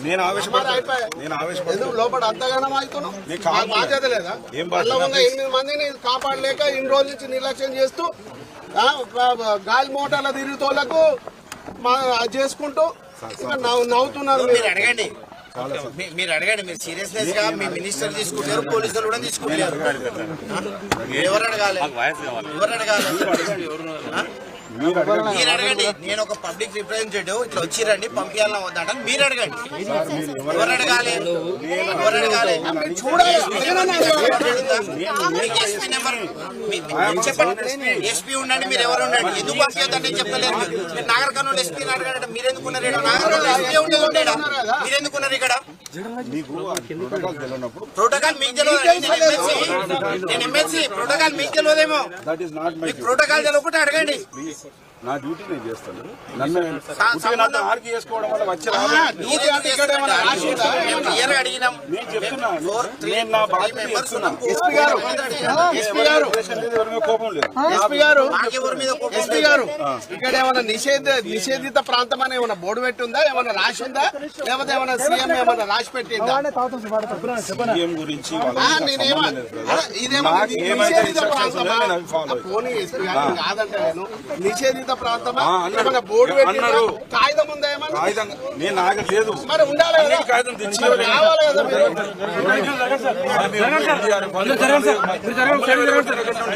నేను ఆవేశపడుతున్నాను లోపల అంతగానం అవుతున్నావు బాధ్యత లేదా? 8 మందిని కాపాడలేక ఇన్ని రోజుల నుంచి నిర్లక్ష్యం చేస్తూ గాలి మోటార్ల తిరుగుతోళ్లకు చేసుకుంటూ నవ్వుతున్నారు. మీరు అడగండి. మీరు సీరియస్నెస్ గా మీ మినిస్టర్ తీసుకుంటారు, పోలీసులు కూడా తీసుకుంటారు. ఎవరు అడగాలి? మీరు అడగండి. నేను ఒక పబ్లిక్ రిప్రజెంటేటివ్, ఇట్లా వచ్చిరండి పంపించాలని వద్దంట మీరు అడగండి. ఎవరు అడగాలి? చెప్పండి. ఎస్పీ ఉండండి, మీరు ఎవరు ఉండండి. ఎందుకు పంపించొద్దంటే చెప్పలేరు. మీరు నాగర్ కర్నూలు ఎస్పీని అడగండి. మీరెందుకున్నారు? నాగర్ కర్నూలు ఎస్పీ ఉండేది మీరెందుకున్నారు ఇక్కడ? ప్రోటోకాల్ మీకు తెలియదు. నేను ఎమ్మెల్సీ, ప్రోటోకాల్ మీకు తెలియదేమో. మీకు ప్రోటోకాల్ తెలియకుండా అడగండి. నా డ్యూటీ నేను చేస్తాను. నన్ను ఆర్గ్యూ చేసుకోవడం వల్ల వచ్చే కోపం లేదు. ఎస్పీ గారు ఇక్కడ ఏమైనా నిషేధిత ప్రాంతం అని ఏమైనా బోర్డు పెట్టుందా? ఏమైనా రాసి ఉందా? లేకపోతే ఏమైనా సీఎం ఏమైనా రాసి పెట్టిందా? సీఎం గురించి నిషేధిత ప్రాంతమా? పోనీ ఎస్పీ గారు కాదంటే నేను నిషేధిత ప్రాంతమా? ఏమైనా బోర్డు పెట్టిందా? కాగితం ఉందా? ఏమన్నా నేను నాగలేదు. మరి ఉండాలి కదా, కాగితం తెచ్చి రావాలి కదా.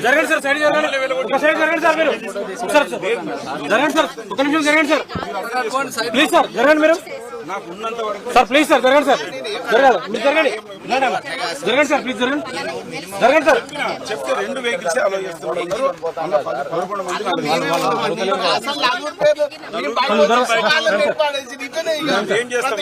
జరగండి సార్, సైడ్ జరగండి. ఒక సైడ్ జరగండి సార్. మీరు జరగండి సార్, ఒక నిమిషం జరగండి సార్. ప్లీజ్ సార్ జరగండి. మీరు నాకు ఉన్నంత వరకు సార్ ప్లీజ్ సార్ జరగండి సార్. జరగదు మీరు జరగండి. జరగండి సార్, ప్లీజ్ జరగండి. జరగండి సార్. చెప్తే 2 వెహికల్స్ అలో చేస్తున్నారు. 11 మంది ఏం చేస్తాం?